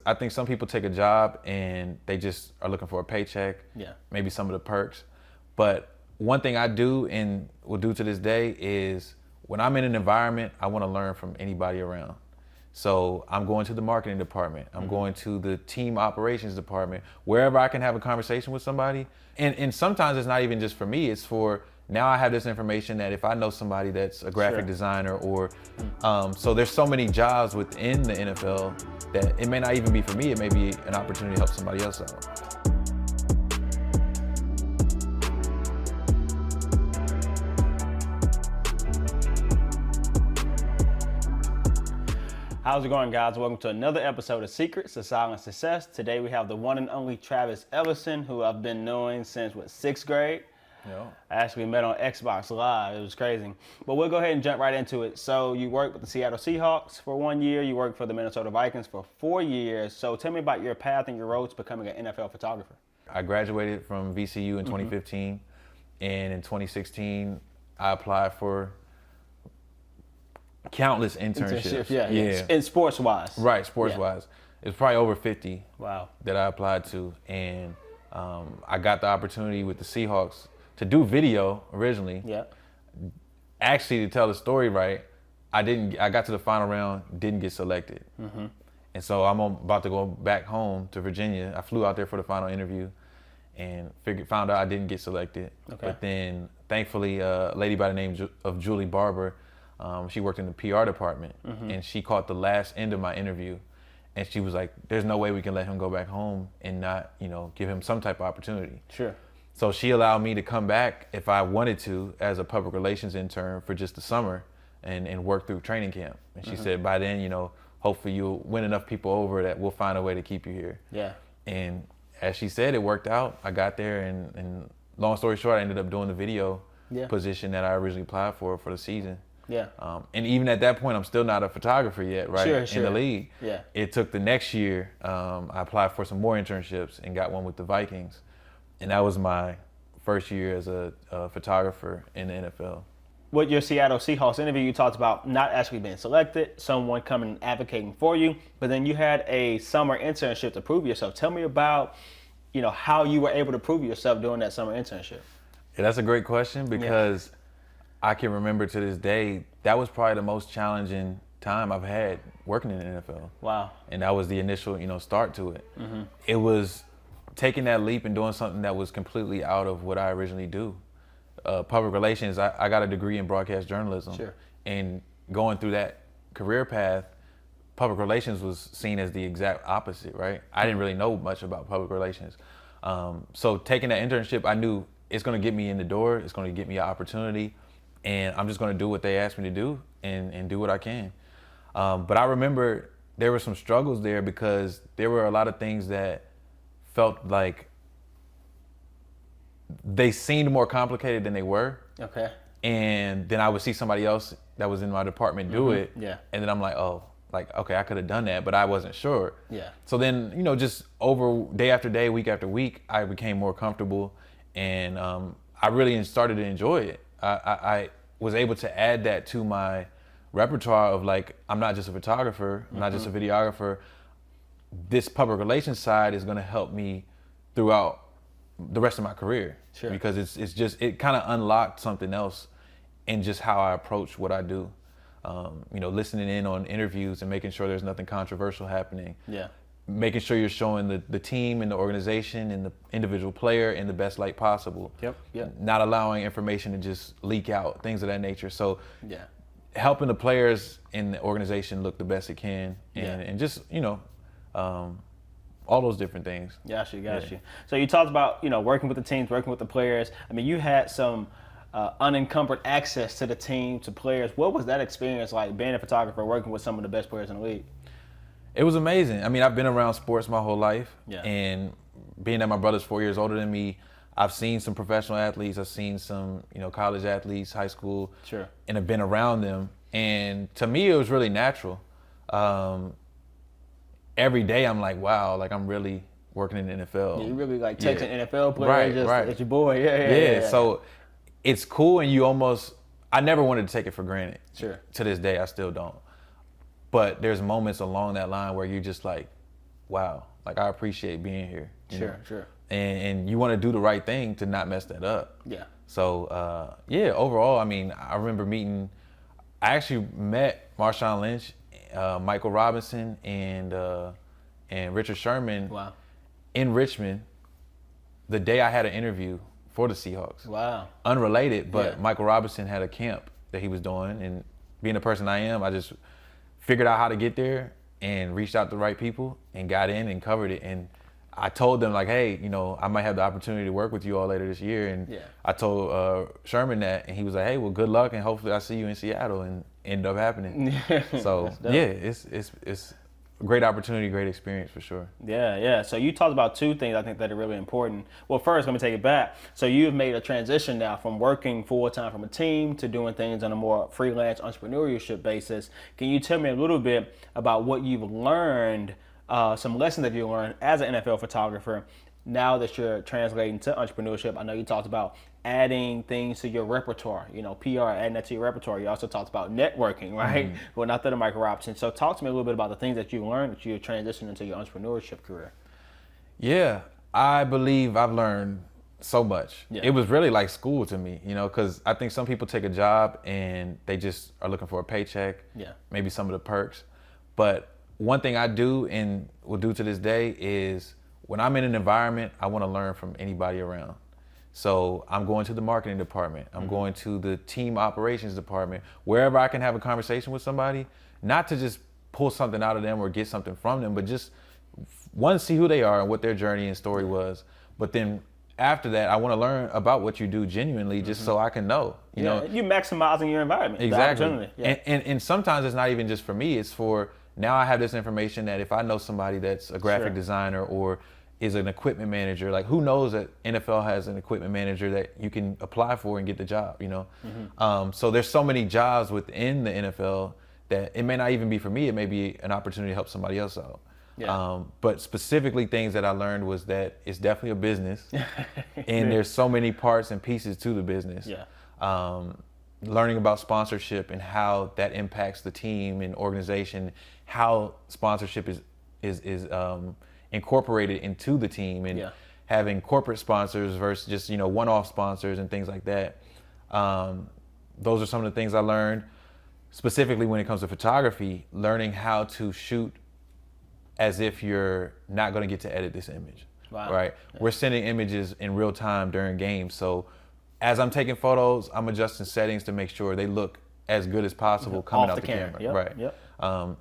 I think some people take a job and they just are looking for a paycheck. Yeah. Maybe some of the perks. But one thing I do and will do to this day is when I'm in an environment, I want to learn from anybody around. So I'm going to the marketing department. I'm going to the team operations department, wherever I can have a conversation with somebody. And sometimes it's not even just for me, it's for, now I have this information that if I know somebody that's a graphic designer or, so there's so many jobs within the NFL that it may not even be for me, it may be an opportunity to help somebody else out. How's it going, guys? Welcome to another episode of Secrets of Silent Success. Today we have the one and only Travis Ellison, who I've been knowing since, what, 6th grade? Yeah. I actually met on Xbox Live. It was crazy. But we'll go ahead and jump right into it. So you worked with the Seattle Seahawks for 1 year. You worked for the Minnesota Vikings for 4 years. So tell me about your path and your road to becoming an NFL photographer. I graduated from VCU in 2015, and in 2016, I applied for countless internships. Yeah. And sports-wise. Right, sports-wise. It was probably over 50 wow. that I applied to, and I got the opportunity with the Seahawks to do video originally. Yeah. Actually, to tell the story right, I got to the final round, didn't get selected. And so I'm about to go back home to Virginia. I flew out there for the final interview and found out I didn't get selected. Okay. But then thankfully a lady by the name of Julie Barber, she worked in the PR department, and she caught the last end of my interview, and she was like, there's no way we can let him go back home and not, give him some type of opportunity. Sure. So she allowed me to come back if I wanted to as a public relations intern for just the summer and work through training camp. And she said, by then, hopefully you'll win enough people over that we'll find a way to keep you here. Yeah. And as she said, it worked out. I got there, and long story short, I ended up doing the video position that I originally applied for the season. Yeah. And even at that point, I'm still not a photographer yet, right? Sure. In the league. Yeah. It took the next year. I applied for some more internships and got one with the Vikings. And that was my first year as a photographer in the NFL. With your Seattle Seahawks interview, you talked about not actually being selected, someone coming and advocating for you, but then you had a summer internship to prove yourself. Tell me about, how you were able to prove yourself during that summer internship. Yeah, that's a great question because I can remember to this day, that was probably the most challenging time I've had working in the NFL. Wow. And that was the initial, start to it. It was taking that leap and doing something that was completely out of what I originally do. Public relations, I got a degree in broadcast journalism. Sure. And going through that career path, public relations was seen as the exact opposite, right? I didn't really know much about public relations. So taking that internship, I knew it's gonna get me in the door, it's gonna get me an opportunity, and I'm just gonna do what they asked me to do and do what I can. But I remember there were some struggles there because there were a lot of things that felt like they seemed more complicated than they were. Okay. And then I would see somebody else that was in my department do it. Yeah. And then I'm like, okay, I could have done that, but I wasn't sure. Yeah. So then, just over day after day, week after week, I became more comfortable, and I really started to enjoy it. I was able to add that to my repertoire of like, I'm not just a photographer, I'm not just a videographer. This public relations side is gonna help me throughout the rest of my career. Sure. Because it kind of unlocked something else in just how I approach what I do. Listening in on interviews and making sure there's nothing controversial happening. Yeah. Making sure you're showing the team and the organization and the individual player in the best light possible. Yep. Not allowing information to just leak out, things of that nature. So yeah, helping the players in the organization look the best it can, and just, all those different things. Got you. So you talked about, working with the teams, working with the players. I mean, you had some unencumbered access to the team, to players. What was that experience like, being a photographer, working with some of the best players in the league? It was amazing. I mean, I've been around sports my whole life, Yeah. and being that my brother's 4 years older than me, I've seen some professional athletes, I've seen some, college athletes, high school, Sure. and have been around them. And to me, it was really natural. Every day I'm like, wow, like I'm really working in the NFL. Yeah, you really like texting NFL players, right. It's your boy. Yeah. So it's cool, and I never wanted to take it for granted. Sure. To this day, I still don't. But there's moments along that line where you're just like, wow, like I appreciate being here. Sure. And you want to do the right thing to not mess that up. Yeah. So yeah, overall, I mean, I remember I actually met Marshawn Lynch, Michael Robinson, and Richard Sherman in Richmond the day I had an interview for the Seahawks. Wow. Unrelated, but Michael Robinson had a camp that he was doing, and being the person I am, I just figured out how to get there and reached out to the right people and got in and covered it. And I told them, like, hey, I might have the opportunity to work with you all later this year. And I told Sherman that, and he was like, hey, well, good luck, and hopefully I see you in Seattle, and ended up happening. So yeah, it's a great opportunity, great experience for sure. Yeah. So you talked about two things I think that are really important. Well, first, let me take it back. So you've made a transition now from working full-time from a team to doing things on a more freelance entrepreneurship basis. Can you tell me a little bit about what you've learned, some lessons that you learned as an NFL photographer now that you're translating to entrepreneurship? I know you talked about adding things to your repertoire, PR, adding that to your repertoire. You also talked about networking, right? Well, not that a Michael Robinson. So talk to me a little bit about the things that you learned that you're transitioning into your entrepreneurship career. Yeah, I believe I've learned so much. Yeah. It was really like school to me, because I think some people take a job and they just are looking for a paycheck, maybe some of the perks. But one thing I do and will do to this day is when I'm in an environment, I want to learn from anybody around. So I'm going to the marketing department. I'm going to the team operations department, wherever I can have a conversation with somebody, not to just pull something out of them or get something from them, but just one, see who they are and what their journey and story was. But then after that, I want to learn about what you do genuinely, just so I can know. You know, you're maximizing your environment. Exactly. And sometimes it's not even just for me. It's for, now I have this information that if I know somebody that's a graphic designer or is an equipment manager, like who knows that NFL has an equipment manager that you can apply for and get the job, So there's so many jobs within the NFL that it may not even be for me. It may be an opportunity to help somebody else out. But specifically things that I learned was that it's definitely a business and there's so many parts and pieces to the business. Learning about sponsorship and how that impacts the team and organization, how sponsorship is incorporated into the team, and having corporate sponsors versus just one-off sponsors and things like that. Those are some of the things I learned specifically when it comes to photography, learning how to shoot as if you're not going to get to edit this image. Right? We're sending images in real time during games, so as I'm taking photos, I'm adjusting settings to make sure they look as good as possible coming out the camera.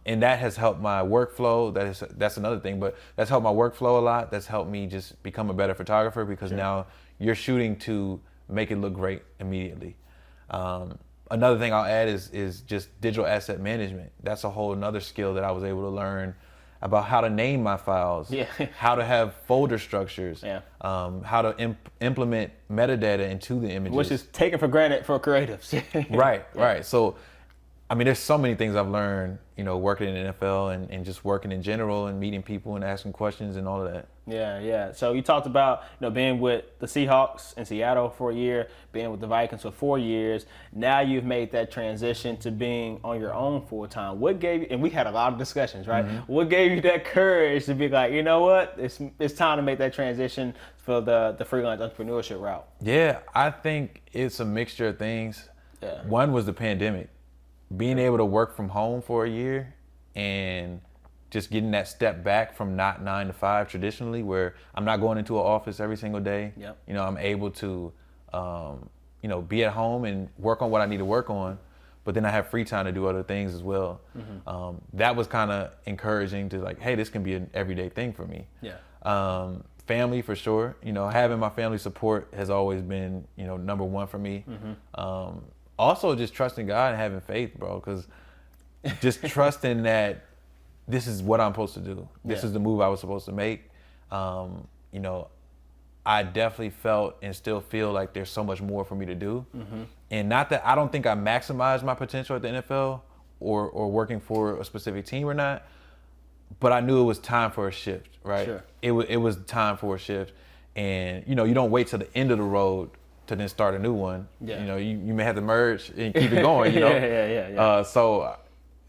And that has helped my workflow. That's another thing, but that's helped my workflow a lot. That's helped me just become a better photographer, because now you're shooting to make it look great immediately. Another thing I'll add is just digital asset management. That's a whole another skill that I was able to learn about how to name my files, how to have folder structures, how to implement metadata into the images. Which is taken for granted for creatives. Right. So, I mean, there's so many things I've learned, working in the NFL and just working in general and meeting people and asking questions and all of that. Yeah. So you talked about, being with the Seahawks in Seattle for a year, being with the Vikings for 4 years. Now you've made that transition to being on your own full time. What gave you, and we had a lot of discussions, right? What gave you that courage to be like, you know what, it's time to make that transition for the freelance entrepreneurship route? Yeah, I think it's a mixture of things. One was the pandemic. Being able to work from home for a year and just getting that step back from not 9 to 5 traditionally, where I'm not going into an office every single day. I'm able to, be at home and work on what I need to work on, but then I have free time to do other things as well. That was kind of encouraging to like, hey, this can be an everyday thing for me. Family for sure. Having my family support has always been, number one for me. Also, just trusting God and having faith, bro, because just trusting that this is what I'm supposed to do. This is the move I was supposed to make. I definitely felt and still feel like there's so much more for me to do. And not that I don't think I maximized my potential at the NFL or working for a specific team or not, but I knew it was time for a shift, right? It was time for a shift. And, you don't wait till the end of the road to then start a new one. You may have to merge and keep it going, So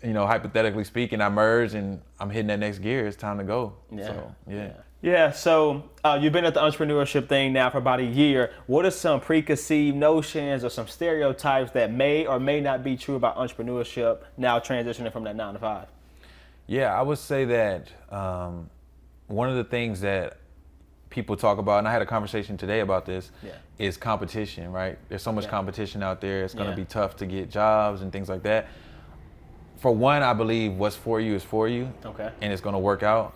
hypothetically speaking, I merge and I'm hitting that next gear. It's time to go. Yeah. So, yeah. Yeah, so you've been at the entrepreneurship thing now for about a year. What are some preconceived notions or some stereotypes that may or may not be true about entrepreneurship now transitioning from that 9 to 5? Yeah, I would say that one of the things that people talk about, and I had a conversation today about this, is competition, right? There's so much competition out there. It's going to be tough to get jobs and things like that. For one, I believe what's for you is for you, and it's going to work out.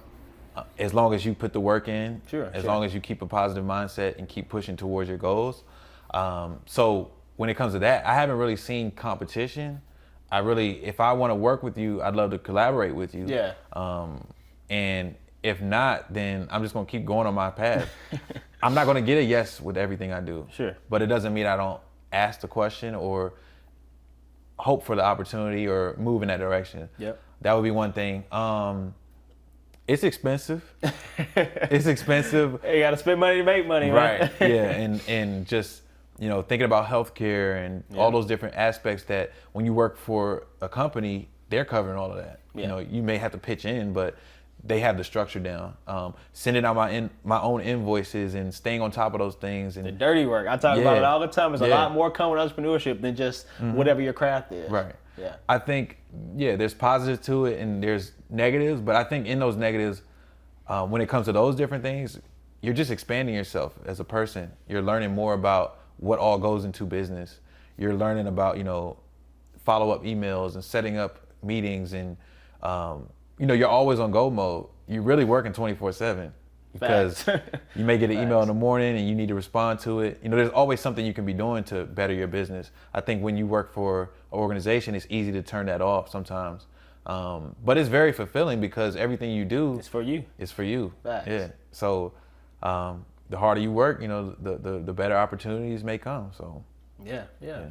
As long as you put the work in, as long as you keep a positive mindset and keep pushing towards your goals. So when it comes to that, I haven't really seen competition. If I want to work with you, I'd love to collaborate with you. Yeah. And if not, then I'm just going to keep going on my path. I'm not going to get a yes with everything I do. Sure. But it doesn't mean I don't ask the question or hope for the opportunity or move in that direction. Yep. That would be one thing. It's expensive. It's expensive. You got to spend money to make money, right? Yeah, and just thinking about healthcare and all those different aspects that when you work for a company, they're covering all of that. Yeah. You may have to pitch in, but they have the structure down. Sending out my own invoices and staying on top of those things. And the dirty work. I talk about it all the time. There's a lot more coming with entrepreneurship than just whatever your craft is. Right. Yeah. I think, there's positives to it and there's negatives, but I think in those negatives, when it comes to those different things, you're just expanding yourself as a person. You're learning more about what all goes into business. You're learning about, follow-up emails and setting up meetings and, you're always on go mode. You're really working 24/7 because you may get an email in the morning and you need to respond to it. There's always something you can be doing to better your business. I think when you work for an organization, it's easy to turn that off sometimes. But it's very fulfilling because everything you do is for you. It's for you. Facts. Yeah. So the harder you work, the better opportunities may come. So. Yeah,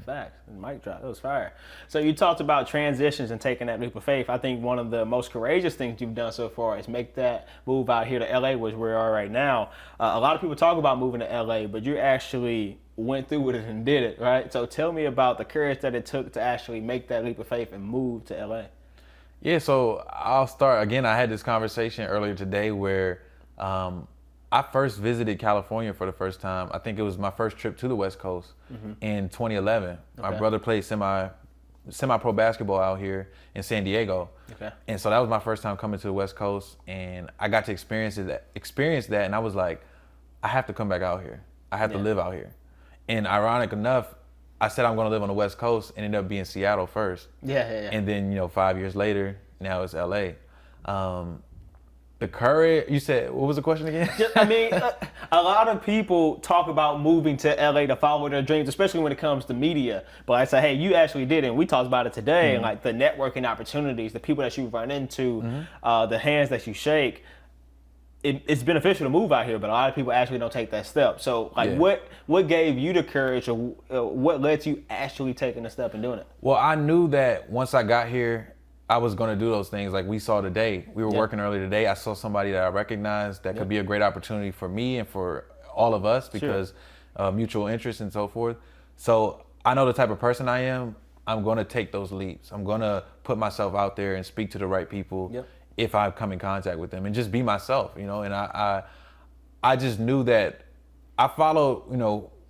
facts. Mic drop. That was fire. So you talked about transitions and taking that leap of faith. I think one of the most courageous things you've done so far is make that move out here to LA, which we are right now. A lot of people talk about moving to LA, but you actually went through with it and did it, right? So tell me about the courage that it took to actually make that leap of faith and move to LA. Yeah, so I'll start. Again, I had this conversation earlier today where I first visited California for the first time. I think it was my first trip to the West Coast in 2011. My brother played semi-pro basketball out here in San Diego. And so that was my first time coming to the West Coast, and I got to experience that, and I was like, I have to come back out here. I have to live out here. And ironic enough, I said I'm going to live on the West Coast and ended up being Seattle first. And then, 5 years later, now it's LA. The courage, you said, what was the question again? I mean, a lot of people talk about moving to LA to follow their dreams, especially when it comes to media. But I say, hey, you actually did it. And we talked about it today, and like the networking opportunities, the people that you run into, the hands that you shake. It's beneficial to move out here, but a lot of people actually don't take that step. So, like, what gave you the courage, or what led to you actually taking the step and doing it? Well, I knew that once I got here, I was going to do those things like we saw today. We were working earlier today. I saw somebody that I recognized that could be a great opportunity for me and for all of us because mutual interest and so forth. So I know the type of person I am. I'm going to take those leaps. I'm going to put myself out there and speak to the right people if I come in contact with them and just be myself, And I just knew that I followed,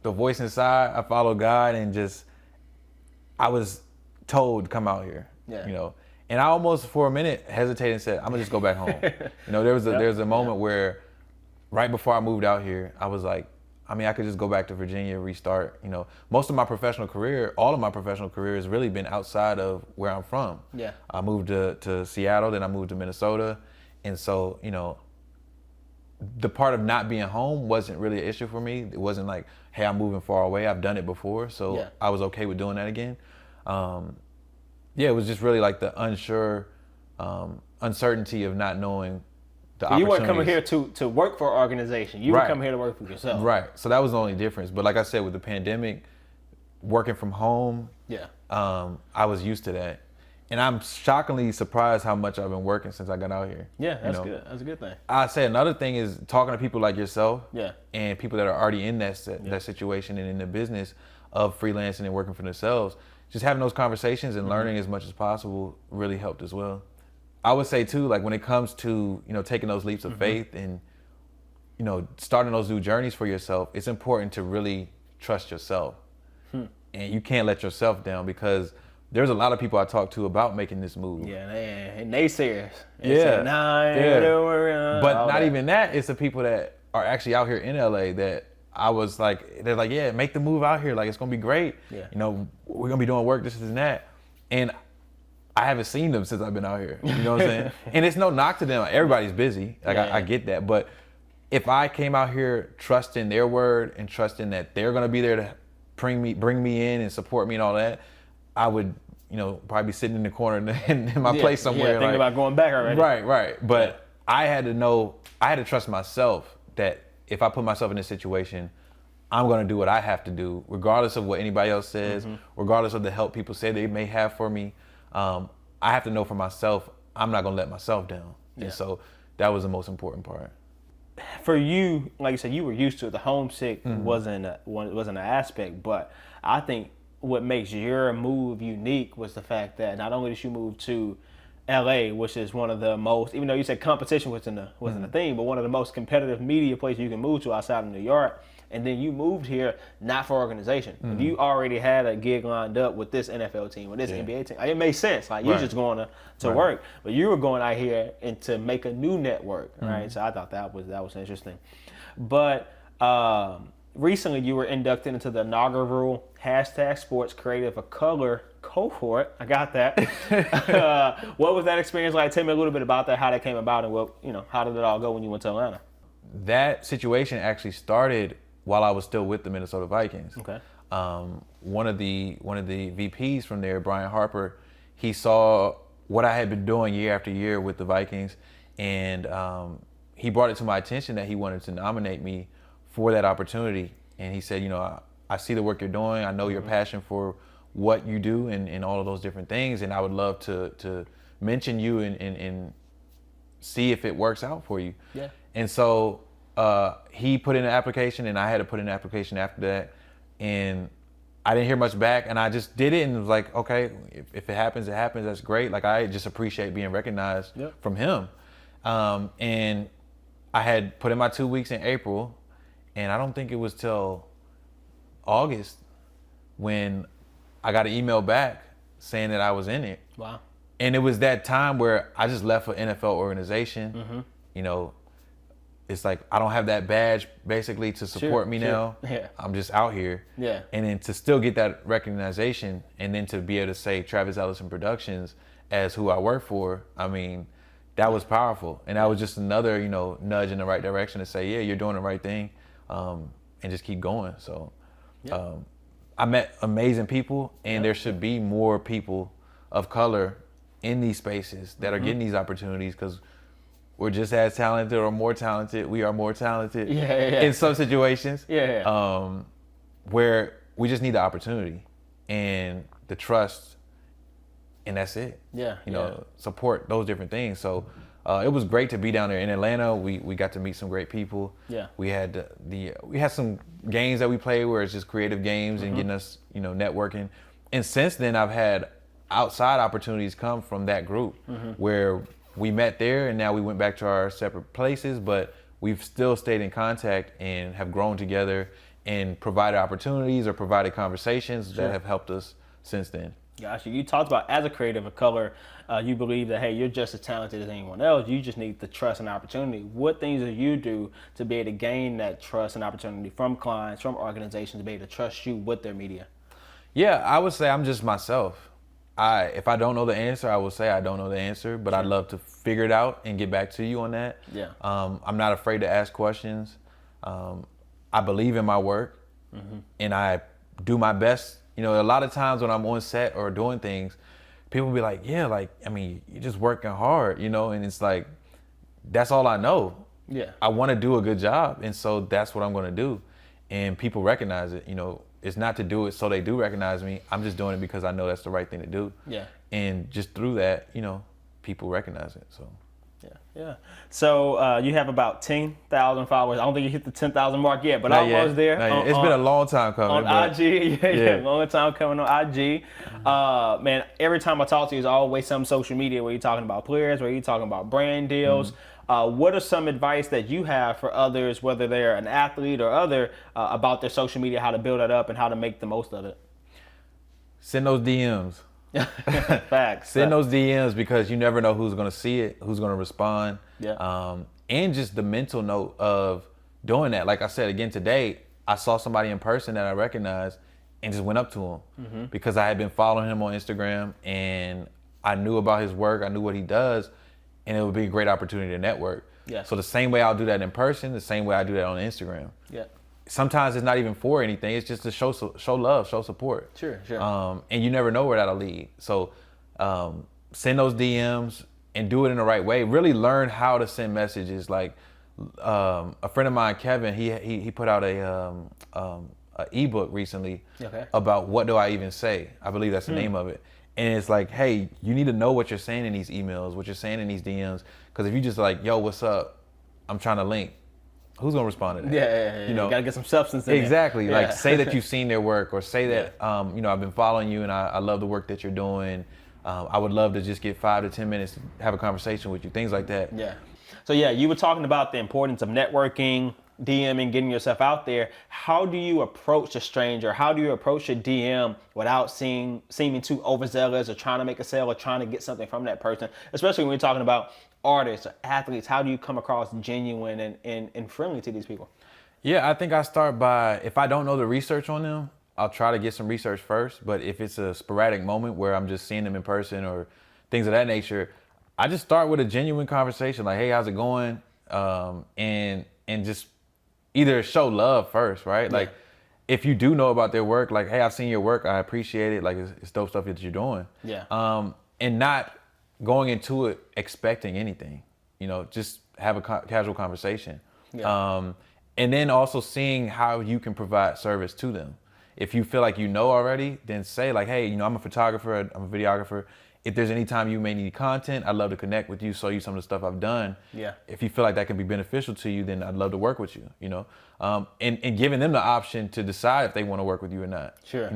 the voice inside. I followed God and I was told to come out here, And I almost, for a minute, hesitated and said, I'm going to just go back home. There was a moment where right before I moved out here, I was like, I could just go back to Virginia, restart. Most of my professional career, all of my professional career has really been outside of where I'm from. I moved to Seattle, then I moved to Minnesota. And so, the part of not being home wasn't really an issue for me. It wasn't like, hey, I'm moving far away. I've done it before. So I was okay with doing that again. It was just really like the uncertainty of not knowing the opportunities. You weren't coming here to work for an organization. You were coming here to work for yourself. Right. So that was the only difference. But like I said, with the pandemic, working from home, I was used to that. And I'm shockingly surprised how much I've been working since I got out here. Yeah, that's good. That's a good thing. I'd say another thing is talking to people like yourself and people that are already in that situation and in the business of freelancing and working for themselves. just having those conversations and learning as much as possible really helped as well. I would say too, like when it comes to, taking those leaps of faith and, starting those new journeys for yourself, it's important to really trust yourself. And you can't let yourself down, because there's a lot of people I talk to about making this move. Yeah, and naysayers. Yeah. But not that. even that. It's the people that are actually out here in LA that I was like, they're like, yeah, make the move out here. Like, it's going to be great. Yeah. We're going to be doing work, this and that. And I haven't seen them since I've been out here. You know what I'm saying? And it's no knock to them. Everybody's busy. Like, I get that. But if I came out here trusting their word and trusting that they're going to be there to bring me in and support me and all that, I would, probably be sitting in the corner in my place somewhere. Yeah, thinking about going back already. Right. But I had to trust myself that if I put myself in this situation, I'm going to do what I have to do, regardless of what anybody else says, regardless of the help people say they may have for me. I have to know for myself, I'm not going to let myself down. Yeah. And so that was the most important part. For you, like you said, you were used to it. The homesick wasn't an aspect, but I think what makes your move unique was the fact that not only did you move to LA, which is one of the most, even though you said competition wasn't a thing, but one of the most competitive media places you can move to outside of New York. And then you moved here not for organization. If you already had a gig lined up with this NFL team, with this NBA team, it made sense. Like, you're just going to work. But you were going out here and to make a new network, right? So I thought that was interesting. But recently you were inducted into the inaugural #Sports Creative of Color Cohort. I got that. What was that experience like? Tell me a little bit about that, how that came about, and how did it all go when you went to Atlanta? That situation actually started while I was still with the Minnesota Vikings. Okay. One of the VPs from there, Brian Harper, he saw what I had been doing year after year with the Vikings, and he brought it to my attention that he wanted to nominate me for that opportunity. And he said, I see the work you're doing. I know your passion for what you do and all of those different things, and I would love to mention you and see if it works out for you. Yeah. And so he put in an application, and I had to put in an application after that. And I didn't hear much back, and I just did it and was like, okay, if it happens, it happens. That's great. Like, I just appreciate being recognized from him. And I had put in my 2 weeks in April, and I don't think it was till August when I got an email back saying that I was in it. Wow. And it was that time where I just left an NFL organization. It's like, I don't have that badge basically to support me now. Yeah. I'm just out here. Yeah. And then to still get that recognition, and then to be able to say Travis Ellison Productions as who I work for, I mean, that was powerful. And that was just another, nudge in the right direction to say, yeah, you're doing the right thing, and just keep going. So I met amazing people, and there should be more people of color in these spaces that are getting these opportunities, because we're just as talented or more talented. We are more talented in some situations. Where we just need the opportunity and the trust, and that's it. Support those different things. So it was great to be down there in Atlanta. We got to meet some great people. We had we had some games that we played where it's just creative games and getting us networking. And since then, I've had outside opportunities come from that group where we met there, and now we went back to our separate places, but we've still stayed in contact and have grown together and provided opportunities or provided conversations that have helped us since then. Gotcha. You talked about, as a creative of color, you believe that, hey, you're just as talented as anyone else. You just need the trust and opportunity. What things do you do to be able to gain that trust and opportunity from clients, from organizations, to be able to trust you with their media? Yeah, I would say I'm just myself. If I don't know the answer, I will say I don't know the answer, but I'd love to figure it out and get back to you on that. I'm not afraid to ask questions. I believe in my work, and I do my best. A lot of times when I'm on set or doing things, people be like, yeah, like, I mean, you're just working hard, and it's like, that's all I know. I want to do a good job, and so that's what I'm going to do. And people recognize it. It's not to do it so they do recognize me. I'm just doing it because I know that's the right thing to do. And just through that, people recognize it. So Yeah. So you have about 10,000 followers. I don't think you hit the 10,000 mark yet, but Not almost yet. there. Not yet. It's been a long time coming. On IG, long time coming on IG. Man, every time I talk to you, it's always some social media where you're talking about players, where you're talking about brand deals. What are some advice that you have for others, whether they're an athlete or other, about their social media, how to build it up and how to make the most of it? Send those DMs. Facts. Send those DMs because you never know who's going to see it, who's going to respond. Yeah. And just the mental note of doing that. Like I said, again, today, I saw somebody in person that I recognized and just went up to him because I had been following him on Instagram and I knew about his work. I knew what he does, and it would be a great opportunity to network. Yeah. So the same way I'll do that in person, the same way I do that on Instagram. Yeah. Sometimes it's not even for anything. It's just to show love, show support. Sure. And you never know where that'll lead. So send those DMs and do it in the right way. Really learn how to send messages. Like a friend of mine, Kevin, he put out a ebook recently about what do I even say. I believe that's the name of it. And it's like, hey, you need to know what you're saying in these emails, what you're saying in these DMs. Because if you just like, yo, what's up? I'm trying to link. Who's gonna respond to that? Yeah. You know, gotta get some substance in exactly. there. Like say that you've seen their work, or say that I've been following you and I love the work that you're doing. I would love to just get 5 to 10 minutes to have a conversation with you. Things like that. Yeah. So you were talking about the importance of networking, DMing, getting yourself out there. How do you approach a stranger? How do you approach a DM without seeming too overzealous or trying to make a sale or trying to get something from that person? Especially when we're talking about artists or athletes, how do you come across genuine and friendly to these people? Yeah, I think I start by, if I don't know the research on them, I'll try to get some research first. But if it's a sporadic moment where I'm just seeing them in person or things of that nature, I just start with a genuine conversation. Like, hey, how's it going? And just either show love first, right? Yeah. Like, if you do know about their work, like, hey, I've seen your work. I appreciate it. Like, it's dope stuff that you're doing. Yeah. And not going into it expecting anything, just have a casual conversation. Yeah. And then also seeing how you can provide service to them. If you feel like you know already, then say like, hey, I'm a photographer, I'm a videographer. If there's any time you may need content, I'd love to connect with you, show you some of the stuff I've done. Yeah. If you feel like that can be beneficial to you, then I'd love to work with you, and giving them the option to decide if they want to work with you or not. Sure.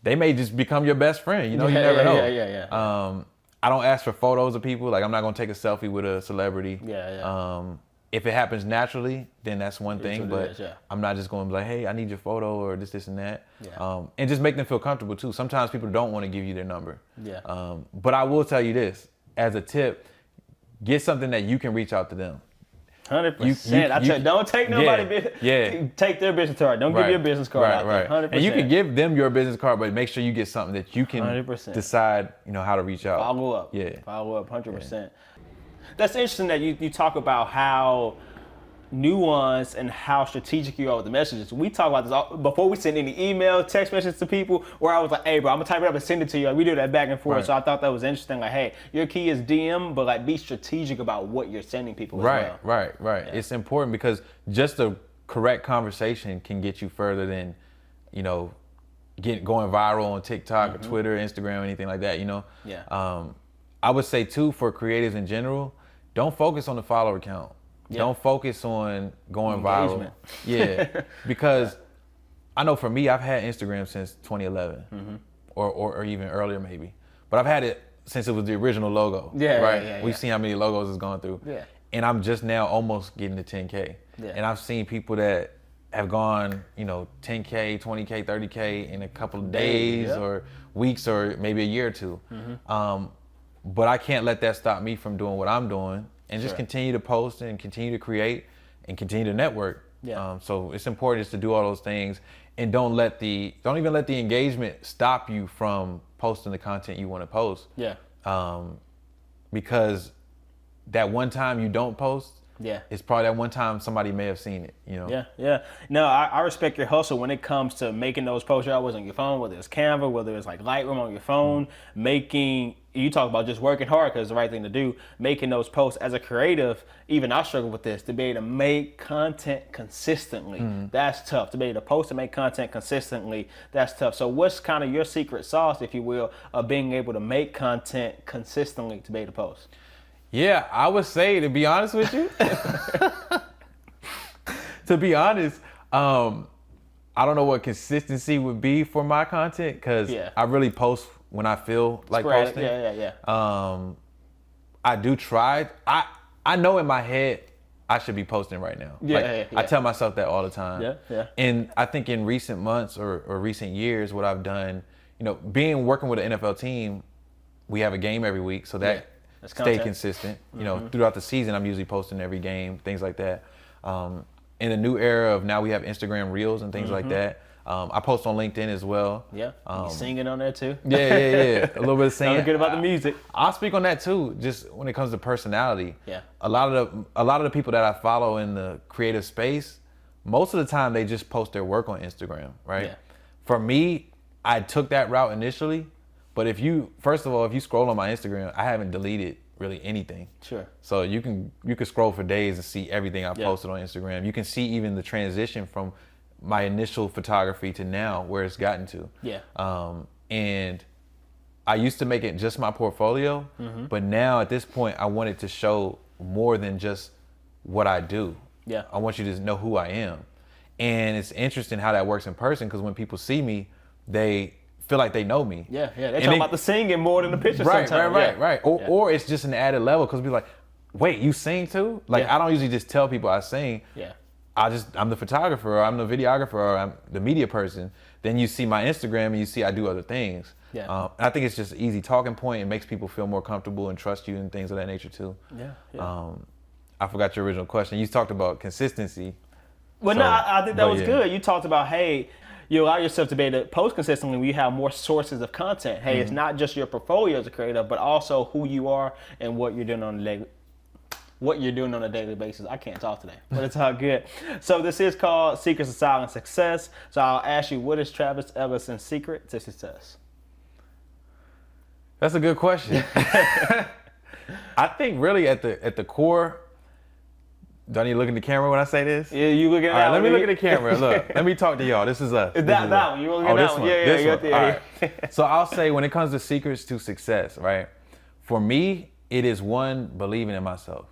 They may just become your best friend, you never know. Yeah. I don't ask for photos of people. Like, I'm not going to take a selfie with a celebrity. Yeah. If it happens naturally, then that's one thing. But I'm not just going to be like, hey, I need your photo or this and that. Yeah. And just make them feel comfortable too. Sometimes people don't want to give you their number. Yeah. But I will tell you this, as a tip, get something that you can reach out to them. 100%. I tell you, don't take nobody business. Yeah. Take their business card. Don't give your business card out there. 100%. And you can give them your business card, but make sure you get something that you can 100%. decide, how to reach out. Follow up. Yeah. Follow up 100%. Yeah. That's interesting that you talk about how nuanced and how strategic you are with the messages. We talk about this before we send any email, text messages to people, where I was like, hey, bro, I'm going to type it up and send it to you. Like, we do that back and forth. Right. So I thought that was interesting. Like, hey, your key is DM, but like be strategic about what you're sending people as well. Right. Yeah. It's important because just the correct conversation can get you further than, going viral on TikTok or Twitter, Instagram, anything like that, Yeah. I would say too, for creatives in general, don't focus on the follower count. Yeah. Don't focus on going engagement. Viral. Yeah, because I know for me, I've had Instagram since 2011, or even earlier maybe. But I've had it since it was the original logo. Yeah, right. Yeah. We've seen how many logos it's gone through. Yeah. And I'm just now almost getting to 10K. Yeah. And I've seen people that have gone, 10K, 20K, 30K in a couple of days or weeks or maybe a year or two. But I can't let that stop me from doing what I'm doing and just continue to post and continue to create and continue to network. Yeah. So it's important just to do all those things and don't even let the engagement stop you from posting the content you want to post. Yeah. Because that one time you don't post, it's probably that one time somebody may have seen it, Yeah. No, I respect your hustle when it comes to making those posts. You're always on your phone, whether it's Canva, whether it's like Lightroom on your phone, you talk about just working hard because it's the right thing to do, making those posts as a creative. Even I struggle with this, to be able to make content consistently. That's tough. To be able to post and make content consistently, that's tough. So what's kind of your secret sauce, if you will, of being able to make content consistently to be able to post? Yeah, I would say, to be honest with you, to be honest, I don't know what consistency would be for my content because I really post when I feel like posting. I do try. I know in my head I should be posting right now. I tell myself that all the time. And I think in recent months or recent years, what I've done, you know, working with an NFL team, we have a game every week, so that stay consistent. You know, throughout the season, I'm usually posting every game, things like that. In the new era of now, we have Instagram Reels and things like that. I post on LinkedIn as well. You singing on there too? Yeah. A little bit of singing. Don't forget about the music. I'll speak on that too. Just when it comes to personality. A lot of the people that I follow in the creative space, most of the time they just post their work on Instagram, right? For me, I took that route initially, but first of all, if you scroll on my Instagram, I haven't deleted really anything. So you can scroll for days and see everything I posted on Instagram. You can see even the transition from my initial photography to now where it's gotten to. And I used to make it just my portfolio, but now at this point I want it to show more than just what I do. I want you to know who I am. And it's interesting how that works in person because when people see me, they feel like they know me. They're talking about the singing more than the picture sometimes. Right. Or it's just an added level because people like, wait, you sing too? Like I don't usually just tell people I sing. I'm the photographer, or I'm the videographer, or I'm the media person. Then you see my Instagram and you see I do other things. I think it's just an easy talking point. It makes people feel more comfortable and trust you and things of that nature too. I forgot your original question. You talked about consistency. Well, no, I think that was good. You talked about, hey, you allow yourself to be able to post consistently when you have more sources of content. Hey, it's not just your portfolio as a creator, but also who you are and what you're doing on a daily basis. I can't talk today, but it's all good. So this is called Secrets of Silent Success. So I'll ask you, what is Travis Ellison's secret to success? That's a good question. I think really at the core, do I need to look at the camera when I say this? Yeah, you look at that. All right, let me look at the camera. Look, let me talk to y'all. This is us. That one. You look at that one. This one. All right. So I'll say when it comes to secrets to success, right? For me, it is one, believing in myself.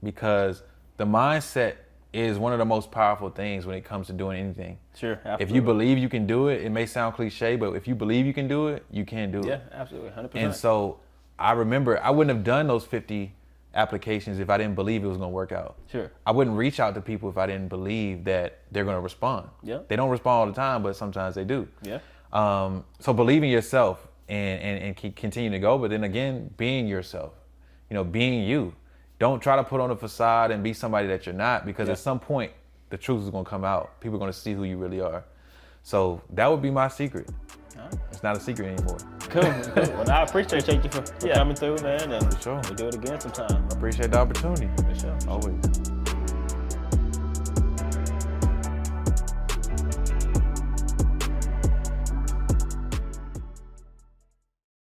Because the mindset is one of the most powerful things when it comes to doing anything. Absolutely. If you believe you can do it, it may sound cliche, but if you believe you can do it, you can do it. Yeah, absolutely, 100%. And so I remember I wouldn't have done those 50 applications if I didn't believe it was going to work out. I wouldn't reach out to people if I didn't believe that they're going to respond. They don't respond all the time, but sometimes they do. So believe in yourself and continue to go, but then again, being yourself, being you. Don't try to put on a facade and be somebody that you're not, because at some point the truth is going to come out. People are going to see who you really are. So that would be my secret. It's not a secret anymore. Cool. Well, I appreciate you for coming through, man. And for sure. We'll do it again sometime. I appreciate the opportunity. For sure. Always.